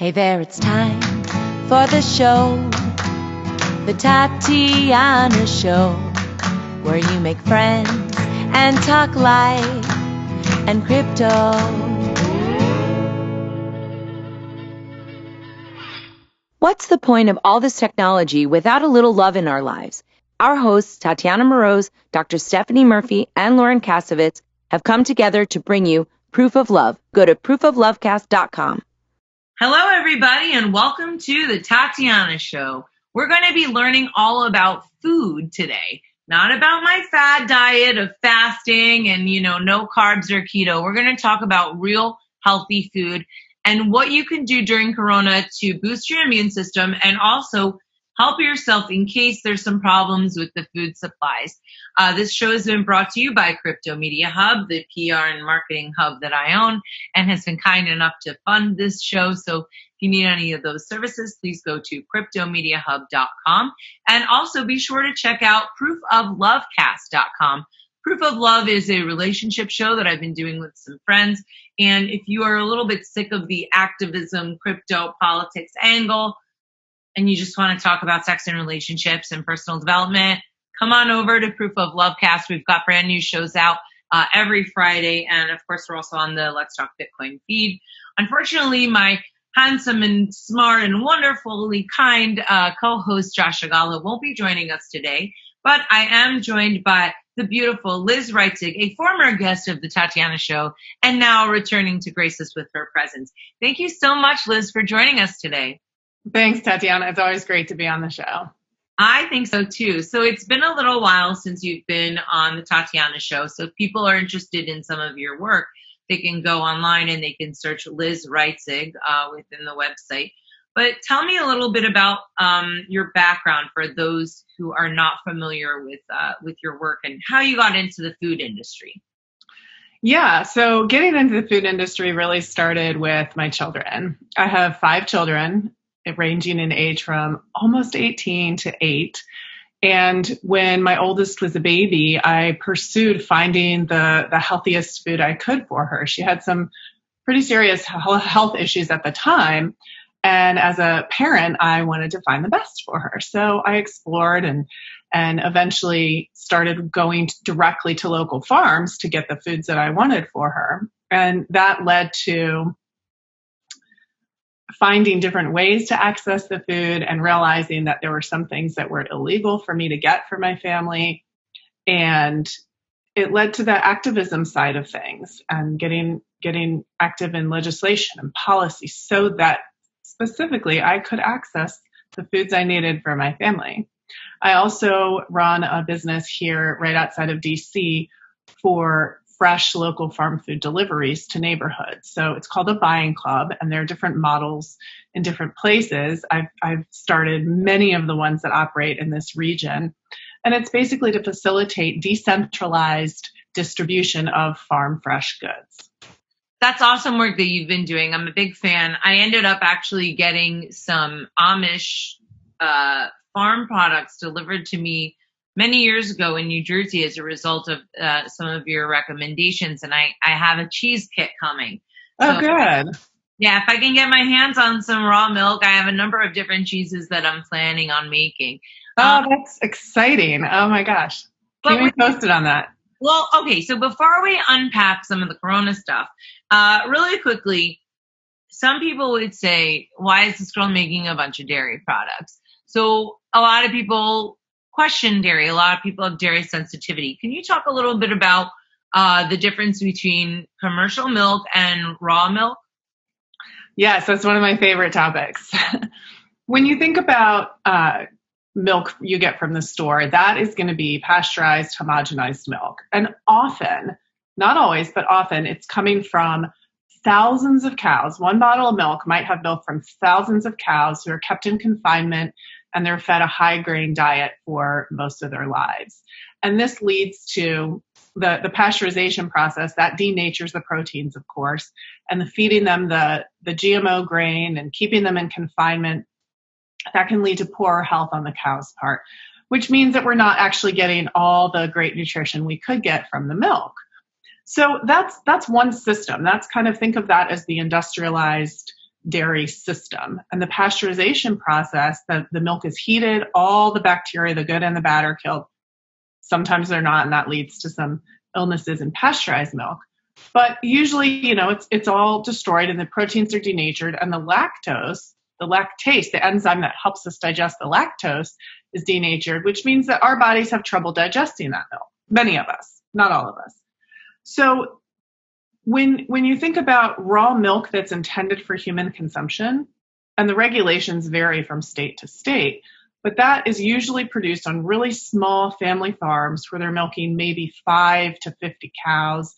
Hey there, it's time for the show, the Tatiana Show, where you make friends and talk life and crypto. What's the point of all this technology without a little love in our lives? Our hosts, Tatiana Moroz, Dr. Stephanie Murphy, and Lauren Kasovitz, have come together to bring you Proof of Love. Go to proofoflovecast.com. Hello, everybody, and welcome to the Tatiana Show. We're going to be learning all about food today, not about my fad diet of fasting and, no carbs or keto. We're going to talk about real healthy food and what you can do during Corona to boost your immune system and also help yourself in case there's some problems with the food supplies. This show has been brought to you by Crypto Media Hub, the PR and marketing hub that I own, and has been kind enough to fund this show. So if you need any of those services, please go to cryptomediahub.com. And also be sure to check out proofoflovecast.com. Proof of Love is a relationship show that I've been doing with some friends. And if you are a little bit sick of the activism, crypto, politics angle, and you just want to talk about sex and relationships and personal development, come on over to Proof of Lovecast. We've got brand new shows out every Friday. And of course, we're also on the Let's Talk Bitcoin feed. Unfortunately, my handsome and smart and wonderfully kind co-host Josh Agala won't be joining us today, but I am joined by the beautiful Liz Reitzig, a former guest of the Tatiana Show, and now returning to grace us with her presence. Thank you so much, Liz, for joining us today. Thanks, Tatiana. It's always great to be on the show. I think so, too. So it's been a little while since you've been on the Tatiana Show. So if people are interested in some of your work, they can go online and they can search Liz Reitzig within the website. But tell me a little bit about your background for those who are not familiar with your work and how you got into the food industry. Yeah, so getting into the food industry really started with my children. I have 5 children, ranging in age from almost 18 to 8. And when my oldest was a baby, I pursued finding the healthiest food I could for her. She had some pretty serious health issues at the time. And as a parent, I wanted to find the best for her. So I explored and eventually started going directly to local farms to get the foods that I wanted for her. And that led to finding different ways to access the food and realizing that there were some things that were illegal for me to get for my family. And it led to the activism side of things and getting active in legislation and policy so that specifically I could access the foods I needed for my family. I also run a business here right outside of DC for fresh local farm food deliveries to neighborhoods. So it's called a buying club, and there are different models in different places. I've started many of the ones that operate in this region, and it's basically to facilitate decentralized distribution of farm fresh goods. That's awesome work that you've been doing. I'm a big fan. I ended up actually getting some Amish farm products delivered to me many years ago in New Jersey as a result of some of your recommendations. And I have a cheese kit coming. Oh, so good. If I can get my hands on some raw milk, I have a number of different cheeses that I'm planning on making. Oh, that's exciting. Oh, my gosh. Keep me posted on that. Well, okay. So before we unpack some of the Corona stuff, really quickly, some people would say, why is this girl making a bunch of dairy products? So a lot of people question dairy. A lot of people have dairy sensitivity. Can you talk a little bit about the difference between commercial milk and raw milk? Yes, that's one of my favorite topics. When you think about milk you get from the store, that is going to be pasteurized, homogenized milk. And often, not always, but often, it's coming from thousands of cows. One bottle of milk might have milk from thousands of cows who are kept in confinement, and they're fed a high-grain diet for most of their lives. And this leads to the pasteurization process that denatures the proteins, of course, and the feeding them the GMO grain and keeping them in confinement. That can lead to poorer health on the cow's part, which means that we're not actually getting all the great nutrition we could get from the milk. So that's one system. That's kind of, think of that as the industrialized dairy system. And the pasteurization process, the milk is heated, all the bacteria, the good and the bad, are killed. Sometimes they're not, and that leads to some illnesses in pasteurized milk. But usually, it's all destroyed and the proteins are denatured, and the lactose, the lactase, the enzyme that helps us digest the lactose, is denatured, which means that our bodies have trouble digesting that milk. Many of us, not all of us. So when you think about raw milk that's intended for human consumption, and the regulations vary from state to state, but that is usually produced on really small family farms where they're milking maybe 5 to 50 cows,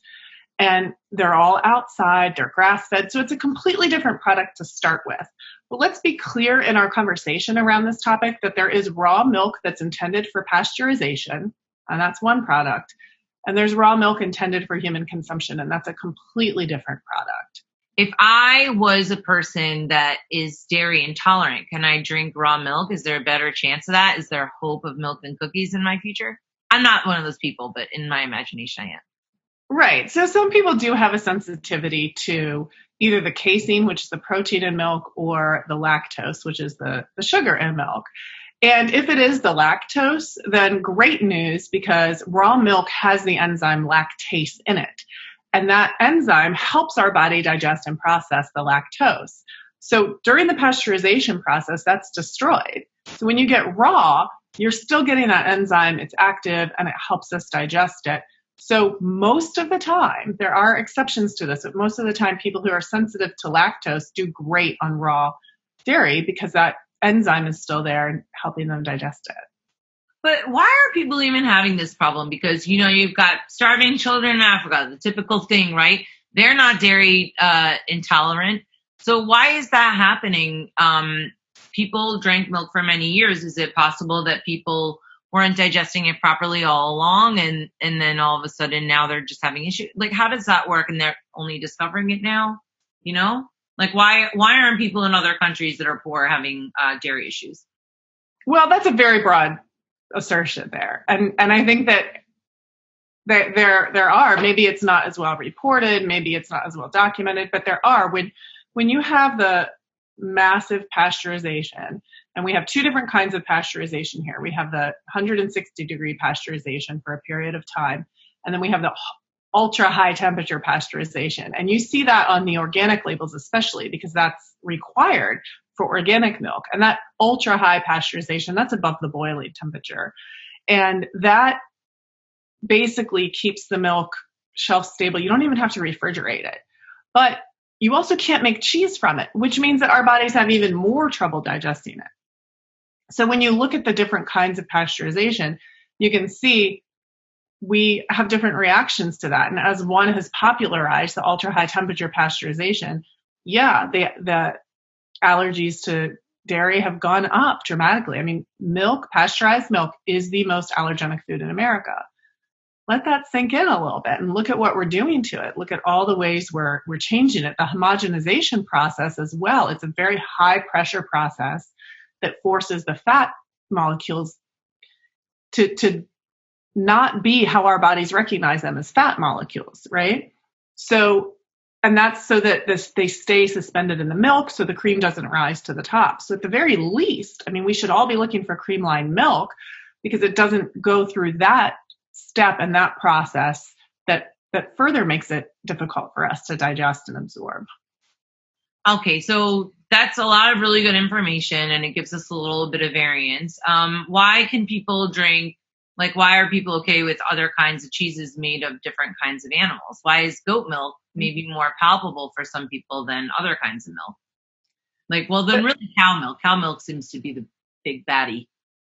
and they're all outside, they're grass-fed, so it's a completely different product to start with. But let's be clear in our conversation around this topic that there is raw milk that's intended for pasteurization, and that's one product. And there's raw milk intended for human consumption, and that's a completely different product. If I was a person that is dairy intolerant, can I drink raw milk? Is there a better chance of that? Is there hope of milk and cookies in my future? I'm not one of those people, but in my imagination, I am. Right. So some people do have a sensitivity to either the casein, which is the protein in milk, or the lactose, which is the sugar in milk. And if it is the lactose, then great news, because raw milk has the enzyme lactase in it. And that enzyme helps our body digest and process the lactose. So during the pasteurization process, that's destroyed. So when you get raw, you're still getting that enzyme, it's active, and it helps us digest it. So most of the time, there are exceptions to this, but most of the time, people who are sensitive to lactose do great on raw dairy because that enzyme is still there and helping them digest it. But why are people even having this problem? Because, you've got starving children in Africa, the typical thing, right? They're not dairy intolerant. So why is that happening? People drank milk for many years. Is it possible that people weren't digesting it properly all along, and then all of a sudden now they're just having issues? Like, how does that work? And they're only discovering it now, Like, why aren't people in other countries that are poor having dairy issues? Well, that's a very broad assertion there. And I think that there are, maybe it's not as well reported, maybe it's not as well documented, but there are. When you have the massive pasteurization, and we have two different kinds of pasteurization here. We have the 160-degree pasteurization for a period of time, and then we have the ultra high temperature pasteurization. And you see that on the organic labels, especially because that's required for organic milk. And that ultra high pasteurization, that's above the boiling temperature. And that basically keeps the milk shelf stable. You don't even have to refrigerate it. But you also can't make cheese from it, which means that our bodies have even more trouble digesting it. So when you look at the different kinds of pasteurization, you can see we have different reactions to that. And as one has popularized the ultra high temperature pasteurization, the allergies to dairy have gone up dramatically. I mean, pasteurized milk is the most allergenic food in America. Let that sink in a little bit and look at what we're doing to it. Look at all the ways we're changing it. The homogenization process as well. It's a very high pressure process that forces the fat molecules to not be how our bodies recognize them as fat molecules, right? So, and that's so that they stay suspended in the milk so the cream doesn't rise to the top. So at the very least, I mean, we should all be looking for cream-lined milk because it doesn't go through that step and that process that further makes it difficult for us to digest and absorb. Okay, so that's a lot of really good information, and it gives us a little bit of variance. Why can people drink, why are people okay with other kinds of cheeses made of different kinds of animals? Why is goat milk maybe more palpable for some people than other kinds of milk? Really cow milk. Cow milk seems to be the big baddie.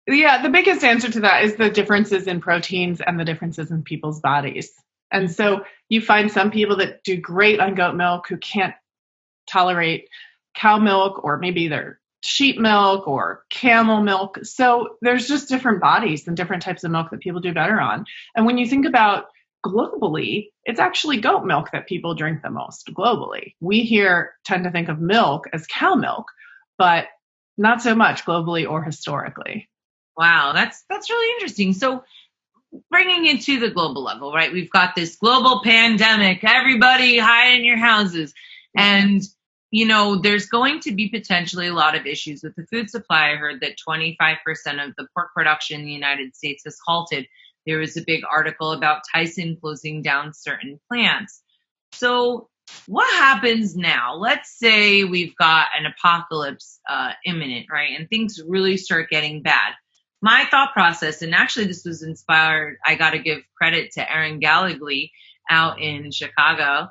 Yeah, the biggest answer to that is the differences in proteins and the differences in people's bodies. And so you find some people that do great on goat milk who can't tolerate cow milk, or maybe they're sheep milk or camel milk. So there's just different bodies and different types of milk that people do better on. And when you think about globally, it's actually goat milk that people drink the most globally. We here tend to think of milk as cow milk, but not so much globally or historically. Wow, that's really interesting. So bringing it to the global level, right? We've got this global pandemic, everybody hide in your houses. And there's going to be potentially a lot of issues with the food supply. I heard that 25% of the pork production in the United States has halted. There was a big article about Tyson closing down certain plants. So what happens now? Let's say we've got an apocalypse imminent, right? And things really start getting bad. My thought process, and actually this was inspired, I got to give credit to Erin Gallagly out in Chicago.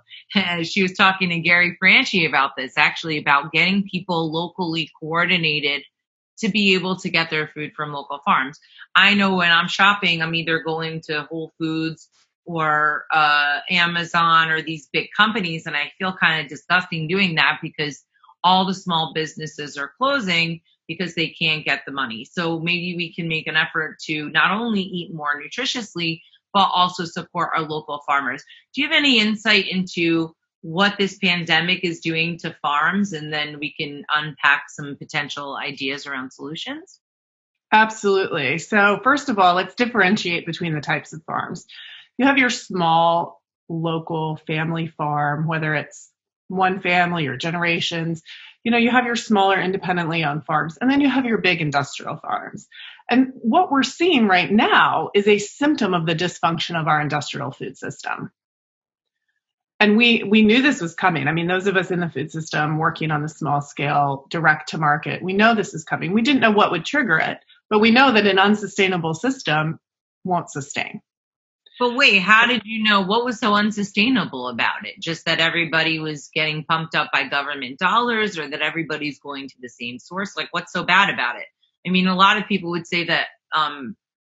She was talking to Gary Franchi about this, actually about getting people locally coordinated to be able to get their food from local farms. I know when I'm shopping, I'm either going to Whole Foods or Amazon or these big companies, and I feel kind of disgusting doing that because all the small businesses are closing because they can't get the money. So maybe we can make an effort to not only eat more nutritiously, but also support our local farmers. Do you have any insight into what this pandemic is doing to farms? And then we can unpack some potential ideas around solutions. Absolutely. So first of all, let's differentiate between the types of farms. You have your small local family farm, whether it's one family or generations. You have your smaller independently owned farms, and then you have your big industrial farms. And what we're seeing right now is a symptom of the dysfunction of our industrial food system. And we knew this was coming. I mean, those of us in the food system working on the small scale, direct to market, we know this is coming. We didn't know what would trigger it, but we know that an unsustainable system won't sustain. But wait, how did you know? What was so unsustainable about it? Just that everybody was getting pumped up by government dollars, or that everybody's going to the same source? Like, what's so bad about it? I mean, a lot of people would say that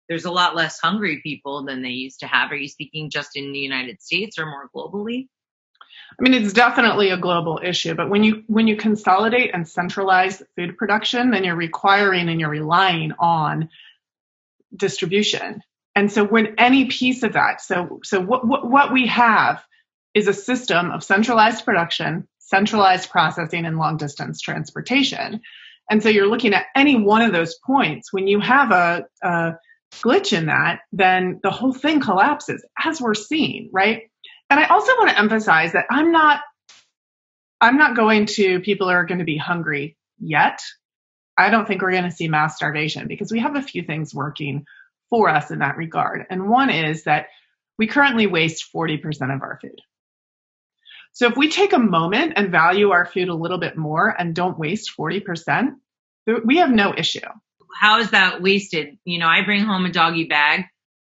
there's a lot less hungry people than they used to have. Are you speaking just in the United States or more globally? I mean, it's definitely a global issue, but when you consolidate and centralize food production, then you're requiring and you're relying on distribution. And so when any piece of that, so what we have is a system of centralized production, centralized processing, and long distance transportation. And so you're looking at any one of those points. When you have a glitch in that, then the whole thing collapses, as we're seeing, right? And I also want to emphasize that I'm not going to people are going to be hungry yet. I don't think we're going to see mass starvation because we have a few things working for us in that regard. And one is that we currently waste 40% of our food. So if we take a moment and value our food a little bit more and don't waste 40%, we have no issue. How is that wasted? I bring home a doggy bag.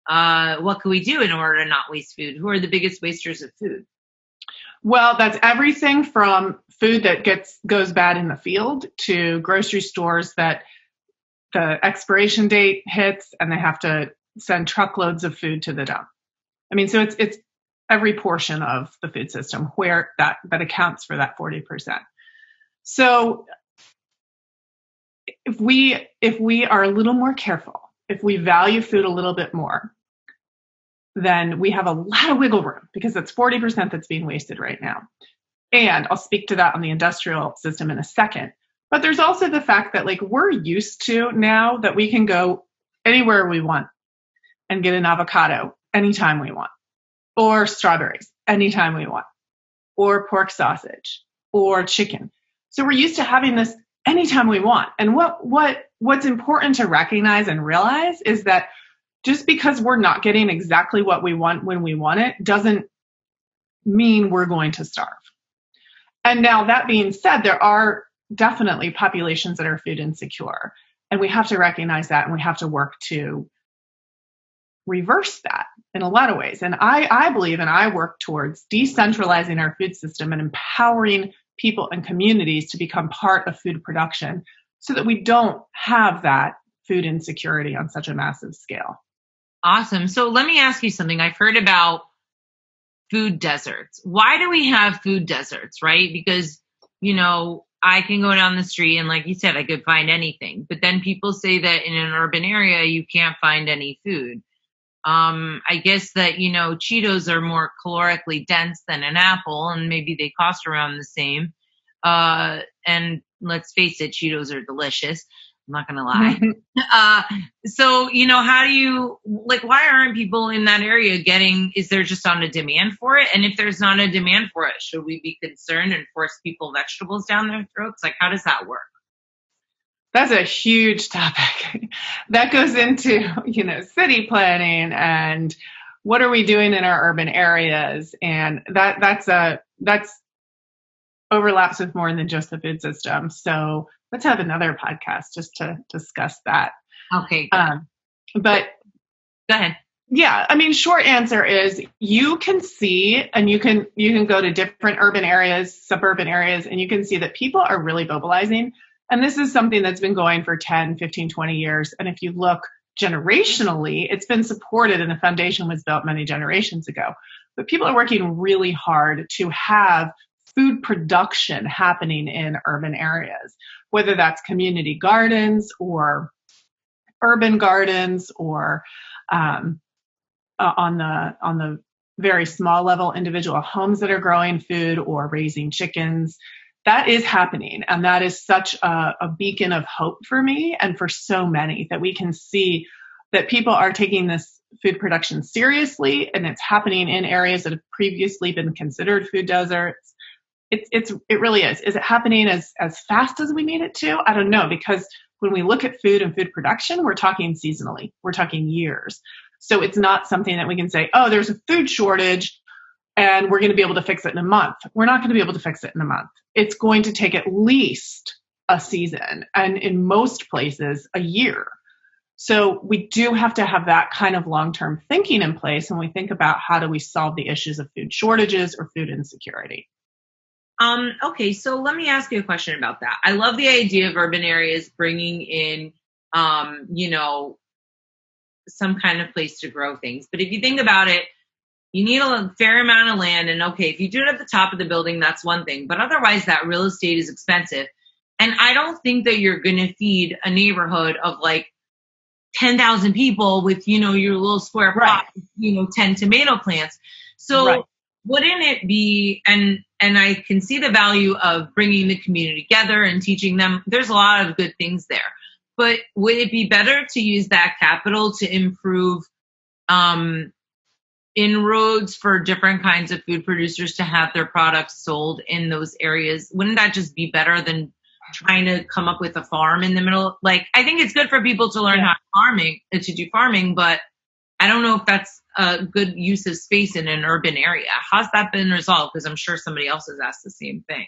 What can we do in order to not waste food? Who are the biggest wasters of food? Well, that's everything from food that goes bad in the field to grocery stores that the expiration date hits and they have to send truckloads of food to the dump. I mean, so it's every portion of the food system where that accounts for that 40%. So if we are a little more careful, if we value food a little bit more, then we have a lot of wiggle room because that's 40% that's being wasted right now. And I'll speak to that on the industrial system in a second. But there's also the fact that we're used to now that we can go anywhere we want and get an avocado anytime we want, or strawberries anytime we want, or pork sausage or chicken. So we're used to having this anytime we want. And what's important to recognize and realize is that just because we're not getting exactly what we want when we want it doesn't mean we're going to starve. And now that being said, there are definitely populations that are food insecure. And we have to recognize that and we have to work to reverse that in a lot of ways. And I believe and I work towards decentralizing our food system and empowering people and communities to become part of food production so that we don't have that food insecurity on such a massive scale. Awesome. So let me ask you something. I've heard about food deserts. Why do we have food deserts, right? Because, I can go down the street and like you said, I could find anything. But then people say that in an urban area, you can't find any food. I guess that, Cheetos are more calorically dense than an apple and maybe they cost around the same. And let's face it, Cheetos are delicious. I'm not going to lie. So, how do you, why aren't people in that area is there just not a demand for it? And if there's not a demand for it, should we be concerned and force people vegetables down their throats? How does that work? That's a huge topic. That goes into, city planning and what are we doing in our urban areas? And that's overlaps with more than just the food system. So let's have another podcast just to discuss that. Okay. But go ahead. Yeah. Short answer is you can see, and you can go to different urban areas, suburban areas, and you can see that people are really mobilizing. And this is something that's been going for 10, 15, 20 years. And if you look generationally, it's been supported and the foundation was built many generations ago. But people are working really hard to have food production happening in urban areas, whether that's community gardens or urban gardens or on the very small level, individual homes that are growing food or raising chickens. That is happening. And that is such a beacon of hope for me and for so many, that we can see that people are taking this food production seriously, and it's happening in areas that have previously been considered food deserts. It really is. Is it happening as fast as we need it to? I don't know, because when we look at food and food production, we're talking seasonally. We're talking years. So it's not something that we can say, oh, there's a food shortage and we're going to be able to fix it in a month. We're not going to be able to fix it in a month. It's going to take at least a season, and in most places, a year. So we do have to have that kind of long-term thinking in place when we think about how do we solve the issues of food shortages or food insecurity. Okay, so let me ask you a question about that. I love the idea of urban areas bringing in, some kind of place to grow things. But if you think about it, you need a fair amount of land. And okay, if you do it at the top of the building, that's one thing. But otherwise, that real estate is expensive. And I don't think that you're going to feed a neighborhood of 10,000 people with, your little square plot, 10 tomato plants. So wouldn't it be, and I can see the value of bringing the community together and teaching them. There's a lot of good things there. But would it be better to use that capital to improve inroads for different kinds of food producers to have their products sold in those areas? Wouldn't that just be better than trying to come up with a farm in the middle? I think it's good for people to learn how to do farming, but I don't know if that's a good use of space in an urban area. How's that been resolved? Because I'm sure somebody else has asked the same thing.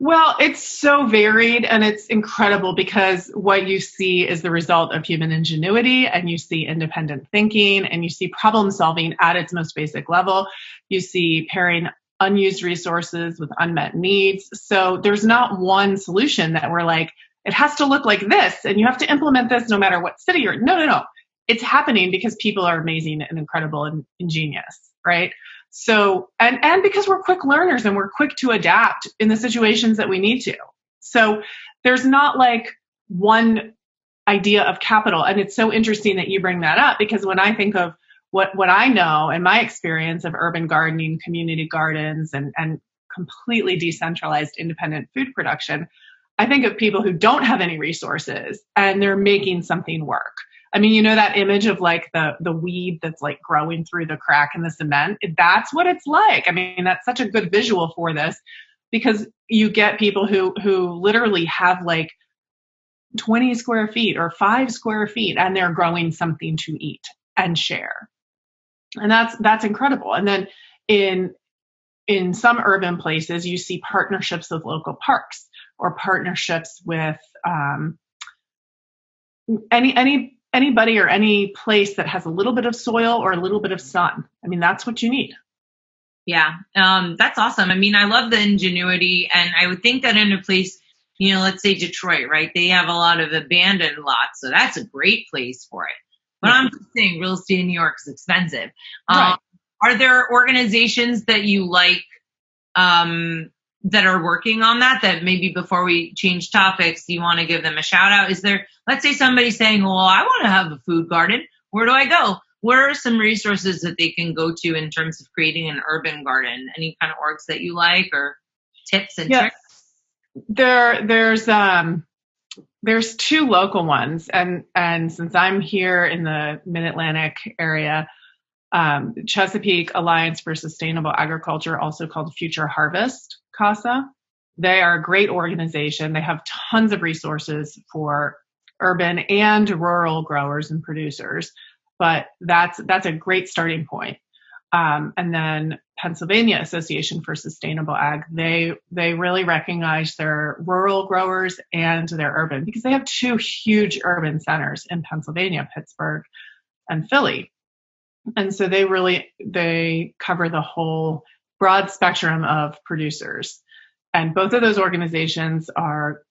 Well, it's so varied and it's incredible because what you see is the result of human ingenuity, and you see independent thinking, and you see problem solving at its most basic level. You see pairing unused resources with unmet needs. So there's not one solution that we're like, it has to look like this and you have to implement this no matter what city you're in. No. It's happening because people are amazing and incredible and ingenious, right? So, and because we're quick learners and we're quick to adapt in the situations that we need to. So there's not one idea of capital. And it's so interesting that you bring that up, because when I think of what I know and my experience of urban gardening, community gardens, and completely decentralized independent food production, I think of people who don't have any resources and they're making something work. That image of the weed that's growing through the crack in the cement. That's what it's like. That's such a good visual for this, because you get people who literally have 20 square feet or 5 square feet, and they're growing something to eat and share. And that's incredible. And then in some urban places, you see partnerships with local parks or partnerships with anybody or any place that has a little bit of soil or a little bit of sun. That's what you need. Yeah, that's awesome. I love the ingenuity, and I would think that in a place, let's say Detroit, right? They have a lot of abandoned lots, so that's a great place for it. But I'm just saying, real estate in New York is expensive. Right. Are there organizations that you like that are working on that maybe before we change topics, you want to give them a shout out? Is there, let's say somebody's saying, well, I want to have a food garden. Where do I go? What are some resources that they can go to in terms of creating an urban garden? Any kind of orgs that you like, or tips and tricks? There's there's two local ones, and since I'm here in the Mid-Atlantic area, Chesapeake Alliance for Sustainable Agriculture, also called Future Harvest, CASA. They are a great organization. They have tons of resources for urban and rural growers and producers, but that's a great starting point. And then Pennsylvania Association for Sustainable Ag, they really recognize their rural growers and their urban, because they have two huge urban centers in Pennsylvania, Pittsburgh and Philly. And so they cover the whole broad spectrum of producers. And both of those organizations are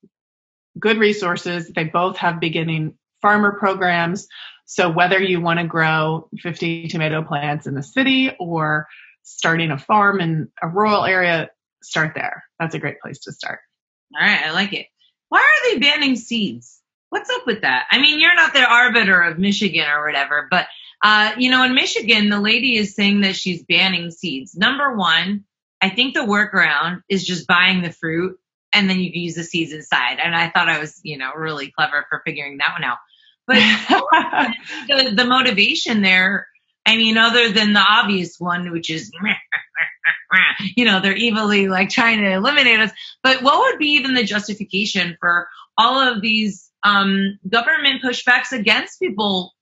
good resources. They both have beginning farmer programs. So whether you want to grow 50 tomato plants in the city or starting a farm in a rural area, start there. That's a great place to start. All right, I like it. Why are they banning seeds? What's up with that? I mean, you're not the arbiter of Michigan or whatever, but in Michigan, the lady is saying that she's banning seeds. Number one, I think the workaround is just buying the fruit and then you can use the seeds inside. And I thought I was, really clever for figuring that one out. But the motivation there, I mean, other than the obvious one, which is, they're evilly trying to eliminate us. But what would be even the justification for all of these government pushbacks against people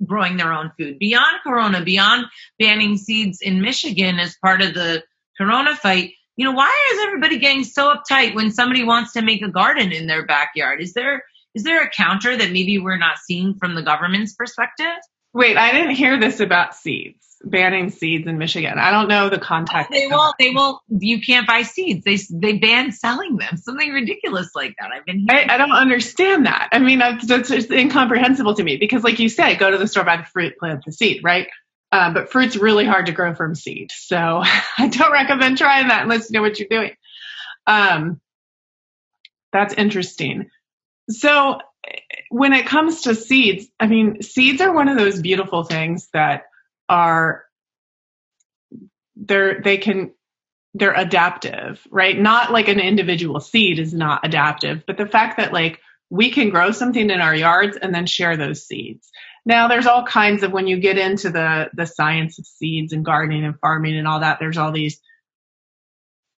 growing their own food beyond Corona, beyond banning seeds in Michigan as part of the Corona fight? Why is everybody getting so uptight when somebody wants to make a garden in their backyard? Is there a counter that maybe we're not seeing from the government's perspective? Wait, I didn't hear this about seeds, banning seeds in Michigan. I don't know the context. They won't, you can't buy seeds. They ban selling them. Something ridiculous like that. I've been hearing. I don't understand that. I mean, that's just incomprehensible to me, because like you say, go to the store, buy the fruit, plant the seed, right? But fruit's really hard to grow from seed. So I don't recommend trying that unless you know what you're doing. That's interesting. So when it comes to seeds, I mean, seeds are one of those beautiful things that are, they're adaptive, right? Not like an individual seed is not adaptive, but the fact that we can grow something in our yards and then share those seeds. Now there's all kinds of, when you get into the science of seeds and gardening and farming and all that, there's all these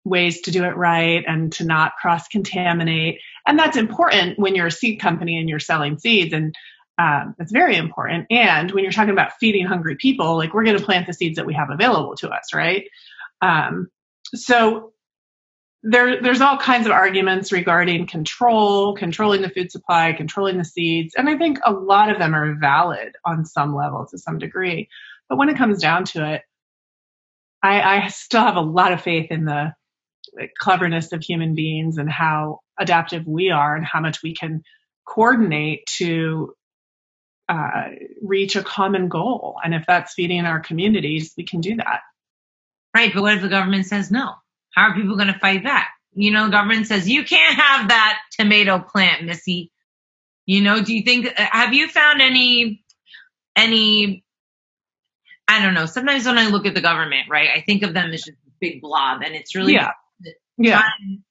ways to do it right and to not cross-contaminate. And that's important when you're a seed company and you're selling seeds. And that's very important. And when you're talking about feeding hungry people, we're going to plant the seeds that we have available to us, right? So there's all kinds of arguments regarding controlling the food supply, controlling the seeds. And I think a lot of them are valid on some level to some degree. But when it comes down to it, I still have a lot of faith in the cleverness of human beings and how adaptive we are and how much we can coordinate to reach a common goal. And if that's feeding our communities, we can do that. Right. But what if the government says no? How are people going to fight back? Government says, you can't have that tomato plant, missy. Do you think, have you found any, I don't know, sometimes when I look at the government, right, I think of them as just a big blob, and it's really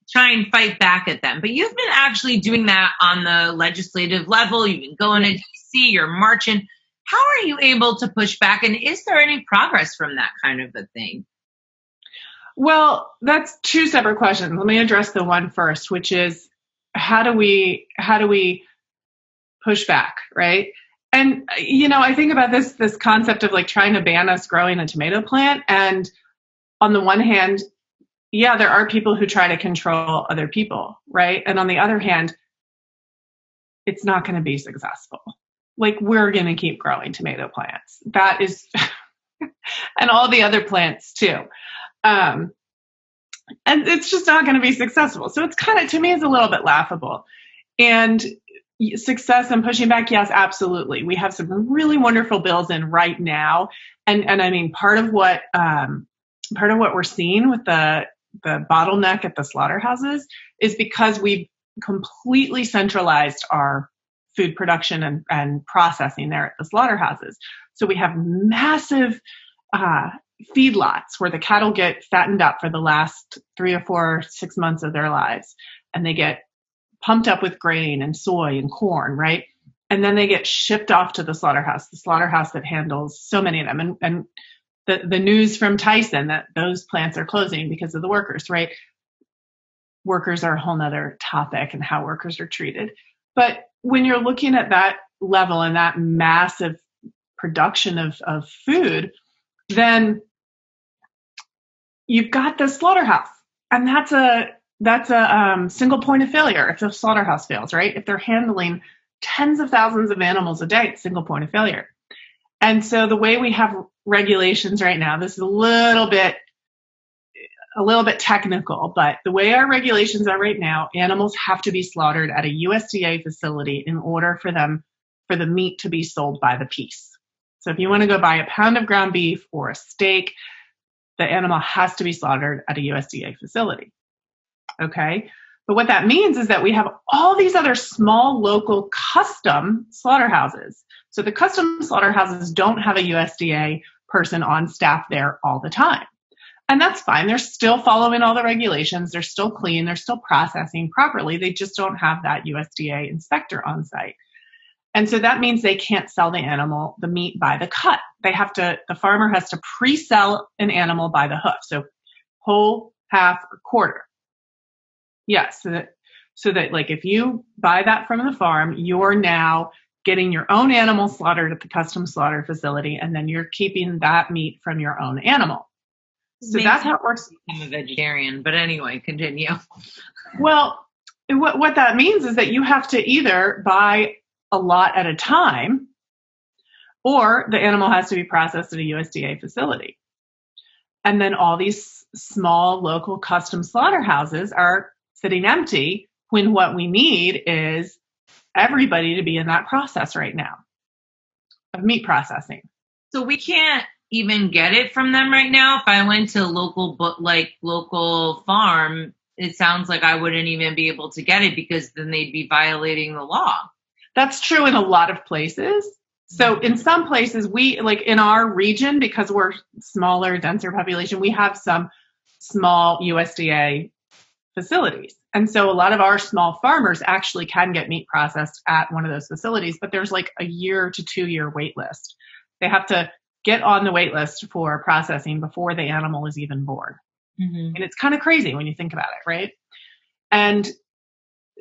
try and fight back at them. But you've been actually doing that on the legislative level. You've been going to DC, you're marching. How are you able to push back? And is there any progress from that kind of a thing? Well, that's two separate questions. Let me address the one first, which is how do we push back, right? And, I think about this concept of trying to ban us growing a tomato plant. And on the one hand, yeah, there are people who try to control other people, right? And on the other hand, it's not going to be successful. We're going to keep growing tomato plants. That is, and all the other plants too. And it's just not going to be successful. So it's kind of, to me, it's a little bit laughable. And success and pushing back, yes, absolutely. We have some really wonderful bills in right now. And I mean, part of what we're seeing with the bottleneck at the slaughterhouses is because we've completely centralized our food production and processing there at the slaughterhouses. So we have massive feedlots where the cattle get fattened up for the last 3 or 4, 6 months of their lives, and they get pumped up with grain and soy and corn, right? And then they get shipped off to the slaughterhouse that handles so many of them. And the news from Tyson that those plants are closing because of the workers, right? Workers are a whole nother topic and how workers are treated. But when you're looking at that level and that massive production of food, then you've got the slaughterhouse. And that's a single point of failure if the slaughterhouse fails, right? If they're handling tens of thousands of animals a day, it's single point of failure. And so the way we have regulations right now, this is a little bit technical, but the way our regulations are right now, animals have to be slaughtered at a USDA facility in order for the meat to be sold by the piece. So if you want to go buy a pound of ground beef or a steak, the animal has to be slaughtered at a USDA facility. Okay? But what that means is that we have all these other small local custom slaughterhouses. So the custom slaughterhouses don't have a USDA person on staff there all the time. And that's fine. They're still following all the regulations. They're still clean. They're still processing properly. They just don't have that USDA inspector on site. And so that means they can't sell the meat by the cut. The farmer has to pre-sell an animal by the hoof. So whole, half, or quarter. Yes. So that like if you buy that from the farm, you're now getting your own animal slaughtered at the custom slaughter facility, and then you're keeping that meat from your own animal. So that's how it works. I'm a vegetarian, but anyway, continue. Well, what that means is that you have to either buy a lot at a time, or the animal has to be processed at a USDA facility. And then all these small local custom slaughterhouses are sitting empty when what we need is everybody to be in that process right now of meat processing. So we can't even get it from them right now. If I went to local farm, it sounds like I wouldn't even be able to get it because then they'd be violating the law. That's true in a lot of places. So in some places, we, like in our region, because we're smaller, denser population, we have some small USDA facilities. And so a lot of our small farmers actually can get meat processed at one of those facilities, but there's like a 1 to 2 year wait list. They have to get on the wait list for processing before the animal is even born. Mm-hmm. And it's kind of crazy when you think about it, right? And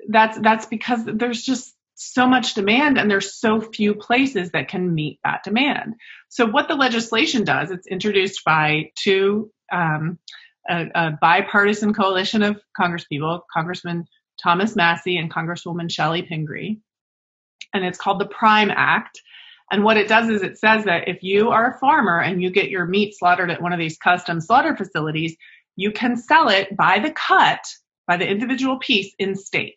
that's because there's just so much demand and there's so few places that can meet that demand. So what the legislation does, it's introduced by a bipartisan coalition of congresspeople, Congressman Thomas Massey and Congresswoman Shelley Pingree, and it's called the Prime Act. And what it does is it says that if you are a farmer and you get your meat slaughtered at one of these custom slaughter facilities, you can sell it by the cut, by the individual piece in state.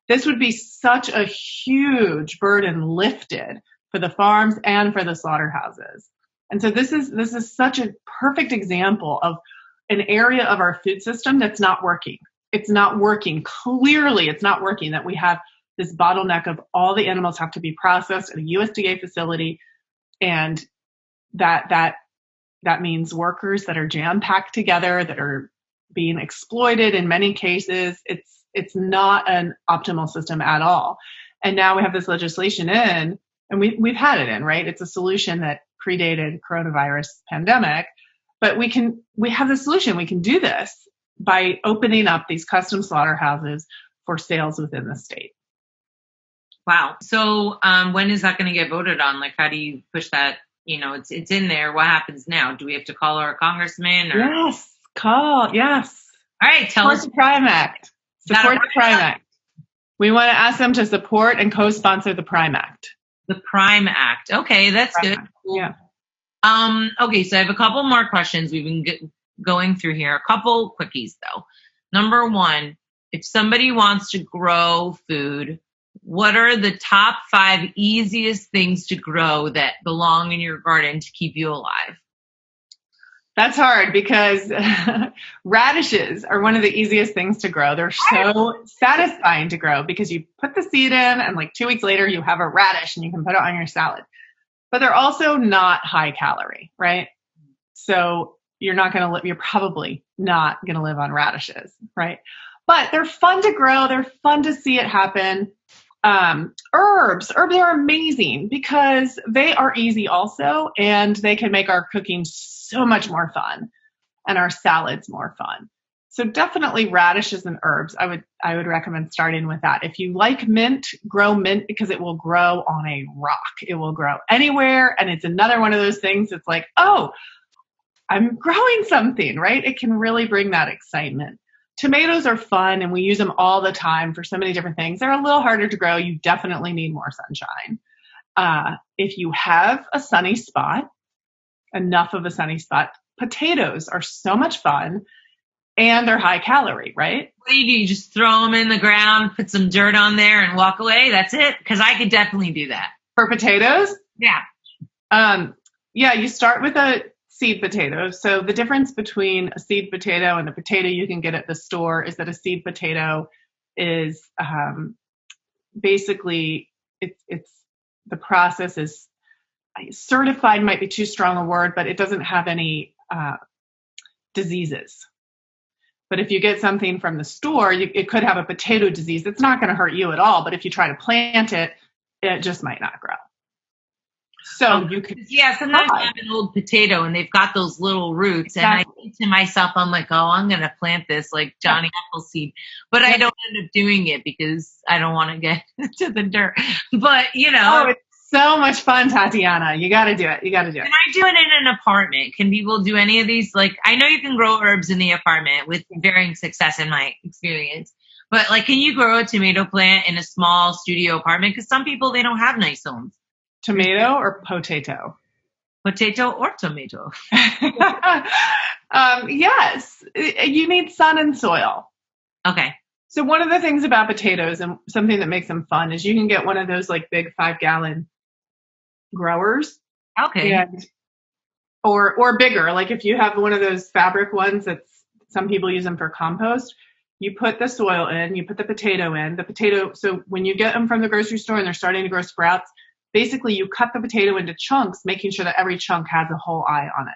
This would be such a huge burden lifted for the farms and for the slaughterhouses. And so this is such a perfect example of an area of our food system that's not working. It's not working. Clearly, it's not working that we have this bottleneck of all the animals have to be processed at a USDA facility. And that means workers that are jam-packed together, that are being exploited in many cases. It's not an optimal system at all. And now we have this legislation in, and we've had it in, right? It's a solution that predated coronavirus pandemic, but we have the solution. We can do this by opening up these custom slaughterhouses for sales within the state. Wow. So when is that going to get voted on? Like, how do you push that? You know, it's in there. What happens now? Do we have to call our congressman? Or? Yes, call. Yes. All right. Tell us. The Prime Act. Support the Prime Act. We want to ask them to support and co-sponsor the Prime Act. The Prime Act. Okay, that's good. Cool. Yeah. Okay, so I have a couple more questions we've been going through here. A couple quickies, though. Number one, if somebody wants to grow food, what are the top 5 easiest things to grow that belong in your garden to keep you alive? That's hard because radishes are one of the easiest things to grow. They're so satisfying to grow because you put the seed in and like 2 weeks later you have a radish and you can put it on your salad. But they're also not high calorie, right? So you're probably not going to live on radishes, right? but they're fun to grow. They're fun to see it happen. Herbs are amazing because they are easy also, and they can make our cooking so much more fun and our salads more fun. So definitely radishes and herbs. I would recommend starting with that. If you like mint, grow mint because it will grow on a rock. It will grow anywhere. And it's another one of those things. It's like, oh, I'm growing something, right? It can really bring that excitement. Tomatoes are fun and we use them all the time for so many different things. They're a little harder to grow. You definitely need more sunshine. If you have a sunny spot, enough of a sunny spot, potatoes are so much fun and they're high calorie, right? What do? You just throw them in the ground, put some dirt on there and walk away? That's it? Because I could definitely do that. For potatoes? Yeah. Yeah, you start with a seed potato. So the difference between a seed potato and the potato you can get at the store is that a seed potato is basically it's the process is certified, might be too strong a word, but it doesn't have any diseases. But if you get something from the store, it could have a potato disease. It's not going to hurt you at all. But if you try to plant it, it just might not grow. So you could. Yeah, sometimes I have an old potato and they've got those little roots. Exactly. And I think to myself, I'm like, oh, I'm going to plant this like Johnny Appleseed. But I don't end up doing it because I don't want to get to the dirt. But, you know. Oh, it's so much fun, Tatiana. You got to do it. Can I do it in an apartment? Can people do any of these? Like, I know you can grow herbs in the apartment with varying success in my experience. But, like, can you grow a tomato plant in a small studio apartment? Because some people, they don't have nice homes. Tomato or potato? Potato or tomato? Yes. You need sun and soil. Okay. So one of the things about potatoes and something that makes them fun is you can get one of those like big 5-gallon growers. Okay. And, or bigger. Like if you have one of those fabric ones some people use them for compost, you put the soil in, you put the potato in. So when you get them from the grocery store and they're starting to grow sprouts, basically you cut the potato into chunks, making sure that every chunk has a whole eye on it.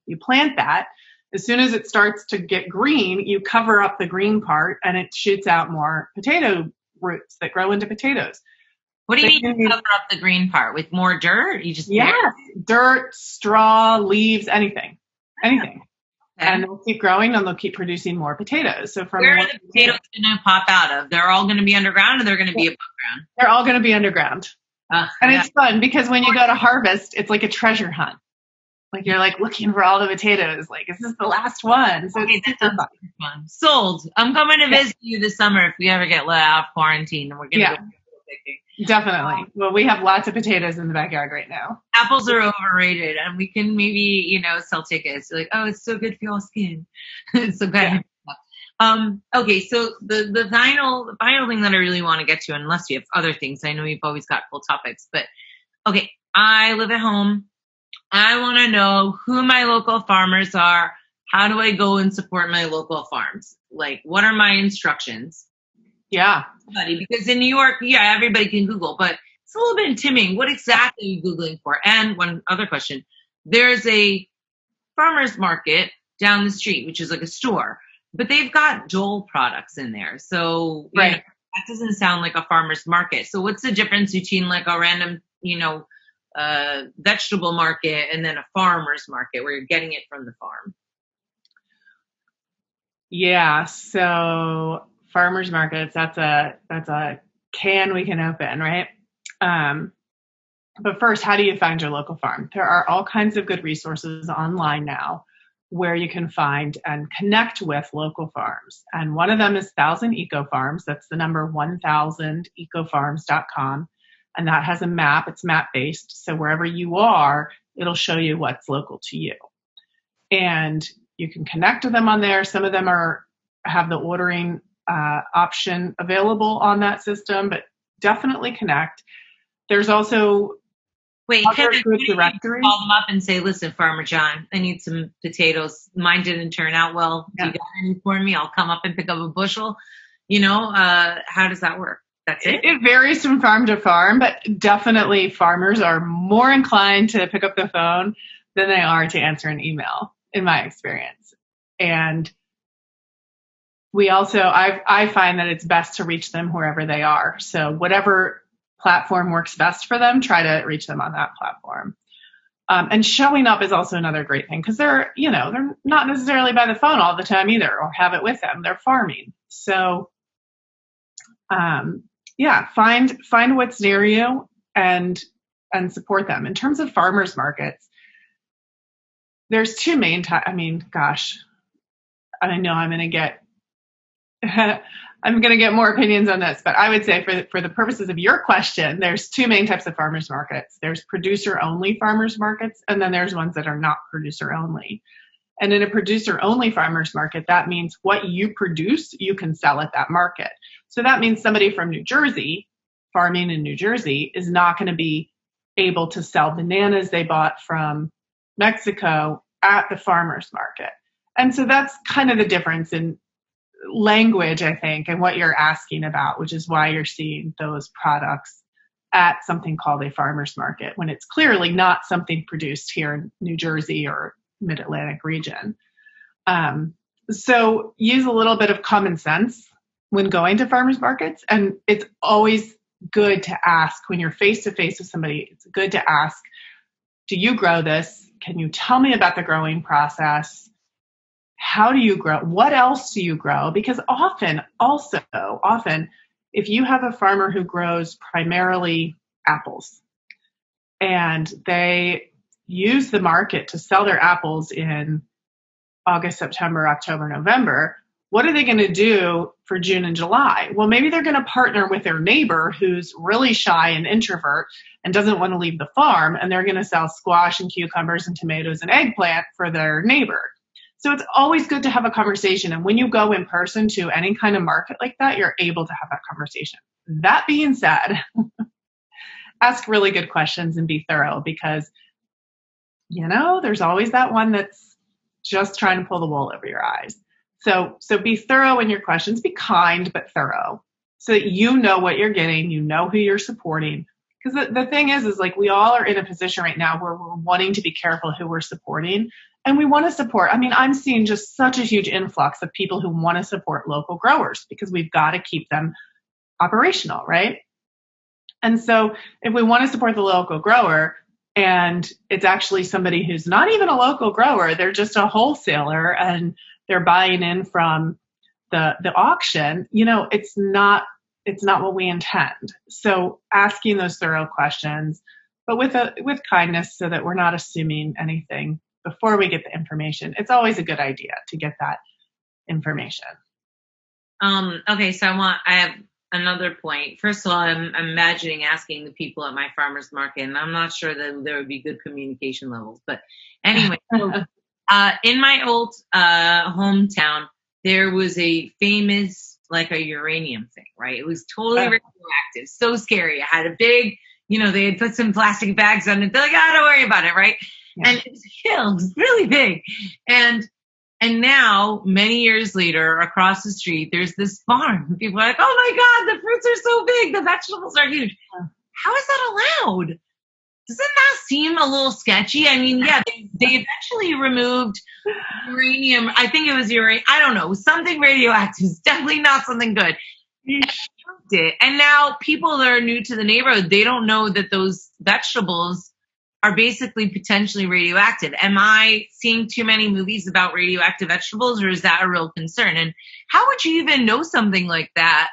You plant that. As soon as it starts to get green, you cover up the green part and it shoots out more potato roots that grow into potatoes. What do you mean you cover up the green part? With more dirt? You just dirt, straw, leaves, anything. Okay. And they'll keep growing and they'll keep producing more potatoes. So where are the potatoes going to pop out of? They're all going to be underground or they're going to be above ground? They're all going to be underground. It's fun because when you go to harvest, it's like a treasure hunt. Like you're like looking for all the potatoes. Like, is this the last one? So okay, that sounds fun. Sold. I'm coming to visit you this summer if we ever get let out of quarantine and we're going to go picking. Definitely. Well, we have lots of potatoes in the backyard right now. Apples are overrated, and we can maybe, sell tickets. Like, oh, it's so good for your skin. It's so good. Yeah. Okay, so the final thing that I really want to get to, unless you have other things, I know you've always got full topics, but okay, I live at home. I want to know who my local farmers are. How do I go and support my local farms? Like, what are my instructions? Yeah. Because in New York, everybody can Google, but it's a little bit intimidating. What exactly are you Googling for? And one other question. There's a farmer's market down the street, which is like a store, but they've got Joel products in there. So that doesn't sound like a farmer's market. So what's the difference between like a random, vegetable market and then a farmer's market where you're getting it from the farm? Yeah. So farmers markets, that's a can we can open, right? But first, how do you find your local farm? There are all kinds of good resources online now where you can find and connect with local farms. And one of them is 1000 Eco Farms. That's the number 1000ecofarms.com. And that has a map. It's map-based. So wherever you are, it'll show you what's local to you. And you can connect to them on there. Some of them have the ordering option available on that system, but definitely connect. There's also directory. Call them up and say, listen, Farmer John, I need some potatoes. Mine didn't turn out well. Do you got any for me? I'll come up and pick up a bushel. How does that work? That's it? It varies from farm to farm, but definitely farmers are more inclined to pick up the phone than they are to answer an email, in my experience. And I find that it's best to reach them wherever they are. So whatever platform works best for them, try to reach them on that platform. And showing up is also another great thing, because they're not necessarily by the phone all the time either, or have it with them. They're farming. So, find what's near you and support them. In terms of farmers markets, there's two main types. I mean, gosh, I know I'm going to get more opinions on this, but I would say for the purposes of your question, there's two main types of farmers markets. There's producer-only farmers markets, and then there's ones that are not producer-only. And in a producer-only farmers market, that means what you produce, you can sell at that market. So that means somebody from New Jersey, farming in New Jersey, is not going to be able to sell bananas they bought from Mexico at the farmers market. And so that's kind of the difference in language, I think, and what you're asking about, which is why you're seeing those products at something called a farmer's market, when it's clearly not something produced here in New Jersey or Mid-Atlantic region. So use a little bit of common sense when going to farmers markets. And it's always good to ask when you're face to face with somebody. It's good to ask, do you grow this? Can you tell me about the growing process? How do you grow? What else do you grow? Because often, if you have a farmer who grows primarily apples and they use the market to sell their apples in August, September, October, November, what are they going to do for June and July? Well, maybe they're going to partner with their neighbor who's really shy and introvert and doesn't want to leave the farm, and they're going to sell squash and cucumbers and tomatoes and eggplant for their neighbor. So it's always good to have a conversation. And when you go in person to any kind of market like that, you're able to have that conversation. That being said, ask really good questions and be thorough, because, there's always that one that's just trying to pull the wool over your eyes. So be thorough in your questions. Be kind, but thorough, so that you know what you're getting, you know who you're supporting. Because the thing is like, we all are in a position right now where we're wanting to be careful who we're supporting. And we want to support. I mean, I'm seeing just such a huge influx of people who want to support local growers, because we've got to keep them operational, right? And so if we want to support the local grower, and it's actually somebody who's not even a local grower, they're just a wholesaler and they're buying in from the auction, it's not what we intend. So asking those thorough questions, but with kindness, so that we're not assuming anything before we get the information. It's always a good idea to get that information. Okay, so I have another point. First of all, I'm imagining asking the people at my farmer's market, and I'm not sure that there would be good communication levels. But anyway, in my old hometown, there was a famous, like a uranium thing, right? It was totally radioactive, so scary. It had a big, they had put some plastic bags on it. They're like, don't worry about it, right? Yeah. And it was really big. And now, many years later, across the street, there's this farm. People are like, oh my God, the fruits are so big. The vegetables are huge. How is that allowed? Doesn't that seem a little sketchy? I mean, yeah, they eventually removed uranium. I think it was uranium. I don't know. Something radioactive. It's definitely not something good. And now people that are new to the neighborhood, they don't know that those vegetables are basically potentially radioactive. Am I seeing too many movies about radioactive vegetables, or is that a real concern? And how would you even know something like that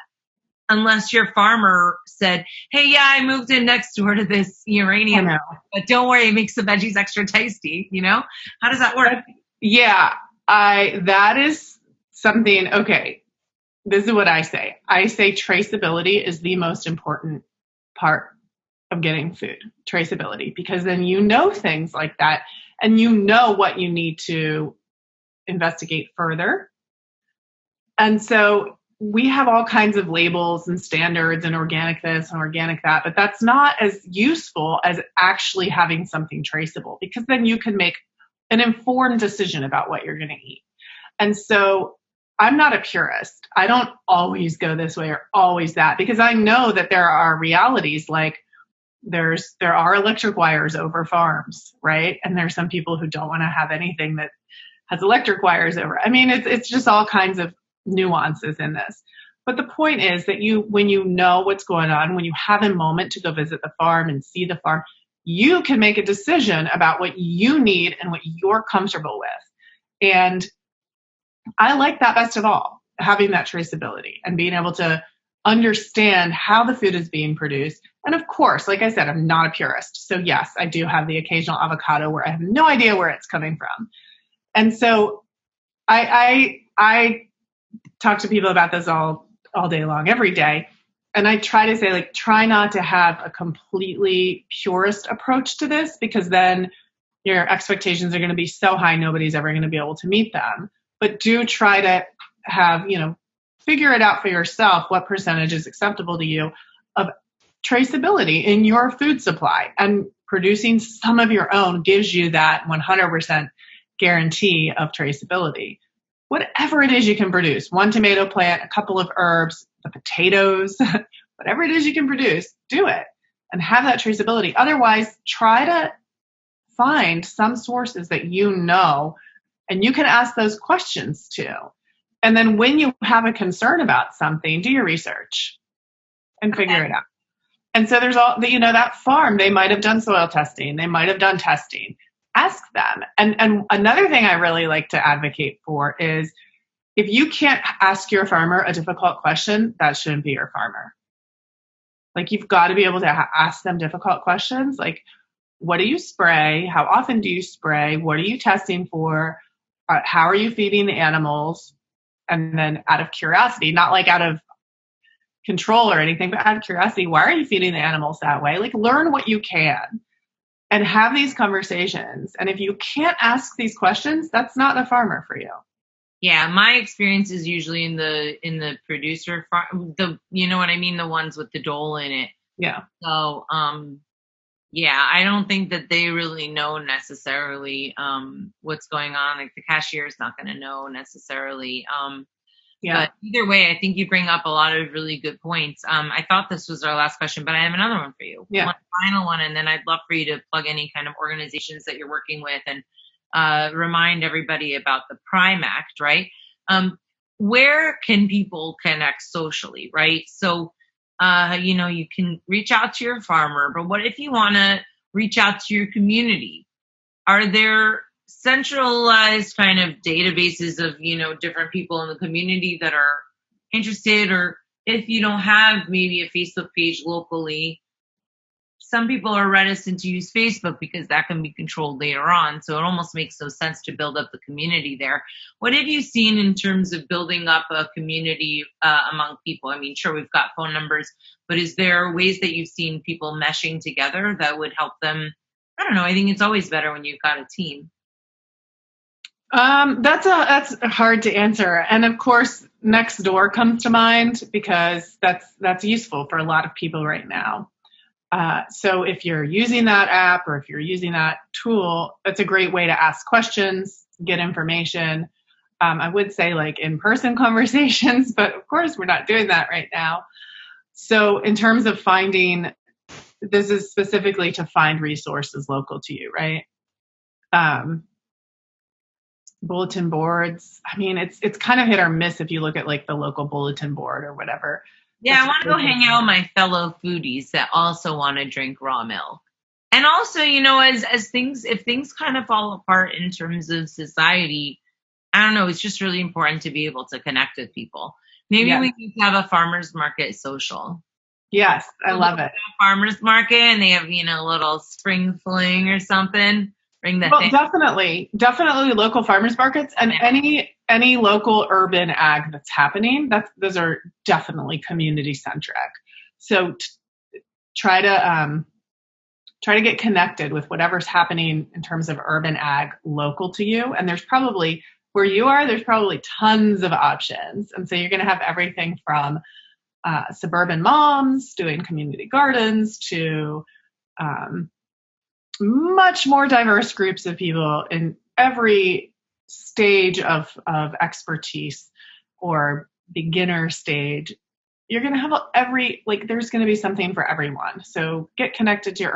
unless your farmer said, hey, yeah, I moved in next door to this uranium, but don't worry, it makes the veggies extra tasty, How does that work? Yeah, that is something, okay, this is what I say. I say traceability is the most important part of getting food, traceability, because then things like that, and what you need to investigate further. And so we have all kinds of labels and standards and organic this and organic that, but that's not as useful as actually having something traceable, because then you can make an informed decision about what you're going to eat. And so I'm not a purist. I don't always go this way or always that, because I know that there are realities, like there are electric wires over farms, right? And there's some people who don't want to have anything that has electric wires over. I mean, it's just all kinds of nuances in this. But the point is that when you know what's going on, when you have a moment to go visit the farm and see the farm, you can make a decision about what you need and what you're comfortable with. And I like that best of all, having that traceability and being able to understand how the food is being produced. And of course, like I said, I'm not a purist. So yes, I do have the occasional avocado where I have no idea where it's coming from. And so I talk to people about this all day long, every day. And I try to say, like, try not to have a completely purist approach to this, because then your expectations are going to be so high, nobody's ever going to be able to meet them. But do try to have, figure it out for yourself, what percentage is acceptable to you of traceability in your food supply. And producing some of your own gives you that 100% guarantee of traceability. Whatever it is you can produce, one tomato plant, a couple of herbs, the potatoes, whatever it is you can produce, do it and have that traceability. Otherwise, try to find some sources that and you can ask those questions to. And then when you have a concern about something, do your research and figure it out. And so there's that farm, they might have done soil testing. They might have done testing. Ask them. And another thing I really like to advocate for is, if you can't ask your farmer a difficult question, that shouldn't be your farmer. Like, you've got to be able to ask them difficult questions. Like, what do you spray? How often do you spray? What are you testing for? How are you feeding the animals? And then out of curiosity, not like out of control or anything, but out of curiosity, why are you feeding the animals that way? Like, learn what you can and have these conversations. And if you can't ask these questions, that's not the farmer for you. Yeah, my experience is usually in the producer farm, you know what I mean, the ones with the dole in it. Yeah. So, yeah, I don't think that they really know necessarily what's going on. Like, the cashier is not going to know necessarily. Yeah. But either way, I think you bring up a lot of really good points. I thought this was our last question, but I have another one for you. Yeah. One final one, and then I'd love for you to plug any kind of organizations that you're working with and remind everybody about the Prime Act, right? Where can people connect socially, right? So, you can reach out to your farmer, but what if you want to reach out to your community? Are there centralized kind of databases of, different people in the community that are interested? Or if you don't have maybe a Facebook page locally, some people are reticent to use Facebook because that can be controlled later on. So it almost makes no sense to build up the community there. What have you seen in terms of building up a community among people? I mean, sure, we've got phone numbers, but is there ways that you've seen people meshing together that would help them? I don't know. I think it's always better when you've got a team. That's hard to answer. And of course, Nextdoor comes to mind because that's useful for a lot of people right now. So if you're using that app or if you're using that tool, that's a great way to ask questions, get information. I would say like in-person conversations, but of course we're not doing that right now. So in terms of finding, this is specifically to find resources local to you, right? Bulletin boards. I mean, it's kind of hit or miss if you look at like the local bulletin board or whatever. Yeah, I want to go hang out with my fellow foodies that also want to drink raw milk. And also, if things kind of fall apart in terms of society, I don't know, it's just really important to be able to connect with people. Maybe we need to have a farmer's market social. Yes, I love it. Farmer's market, and they have, a little spring fling or something. Definitely local farmers markets and any local urban ag that's happening. Those are definitely community centric. So try to get connected with whatever's happening in terms of urban ag local to you. And there's probably where you are, there's probably tons of options. And so you're going to have everything from suburban moms doing community gardens to much more diverse groups of people in every stage of expertise or beginner stage. You're going to have there's going to be something for everyone. So get connected to your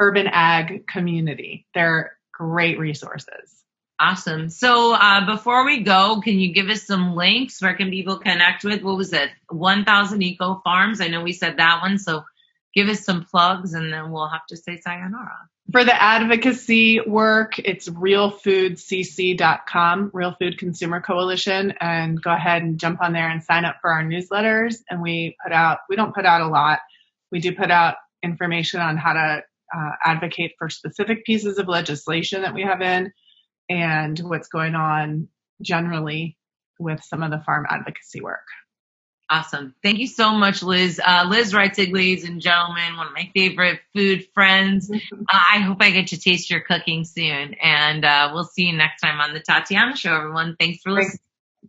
urban ag community. They're great resources. Awesome. So before we go, can you give us some links? Where can people connect with? What was it? 1,000 Eco Farms. I know we said that one. So give us some plugs and then we'll have to say sayonara. For the advocacy work, it's realfoodcc.com, Real Food Consumer Coalition, and go ahead and jump on there and sign up for our newsletters. And we don't put out a lot. We do put out information on how to advocate for specific pieces of legislation that we have in and what's going on generally with some of the farm advocacy work. Awesome. Thank you so much, Liz. Liz Reitzig, ladies and gentlemen, one of my favorite food friends. I hope I get to taste your cooking soon. And we'll see you next time on the Tatiana Show, everyone. Thanks for listening.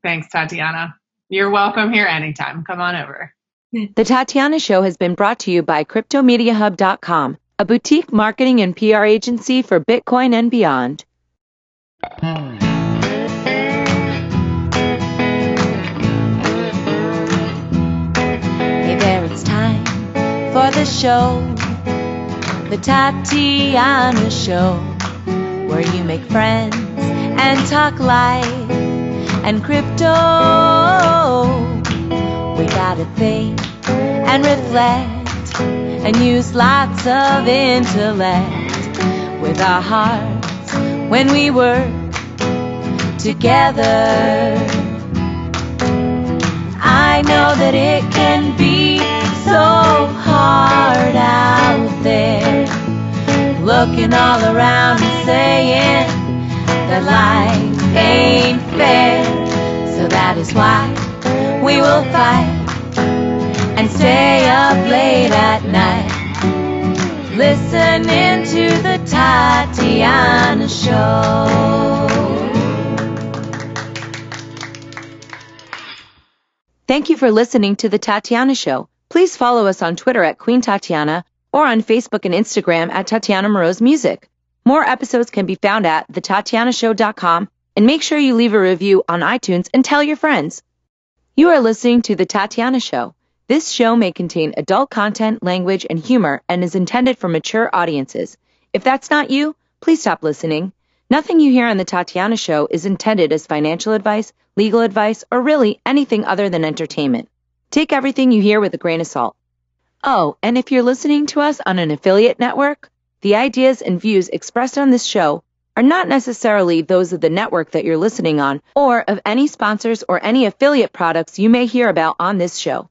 Thanks, Tatiana. You're welcome here anytime. Come on over. The Tatiana Show has been brought to you by CryptoMediaHub.com, a boutique marketing and PR agency for Bitcoin and beyond. It's time for the show, the Tatiana Show, where you make friends and talk life and crypto. We gotta think and reflect and use lots of intellect with our hearts when we work together. I know that it can be so hard out there, looking all around and saying that life ain't fair. So that is why we will fight and stay up late at night, listening to the Tatiana Show. Thank you for listening to The Tatiana Show. Please follow us on Twitter at Queen Tatiana or on Facebook and Instagram at Tatiana Moroz Music. More episodes can be found at thetatianashow.com, and make sure you leave a review on iTunes and tell your friends. You are listening to The Tatiana Show. This show may contain adult content, language, and humor and is intended for mature audiences. If that's not you, please stop listening. Nothing you hear on The Tatiana Show is intended as financial advice, legal advice, or really anything other than entertainment. Take everything you hear with a grain of salt. Oh, and if you're listening to us on an affiliate network, the ideas and views expressed on this show are not necessarily those of the network that you're listening on or of any sponsors or any affiliate products you may hear about on this show.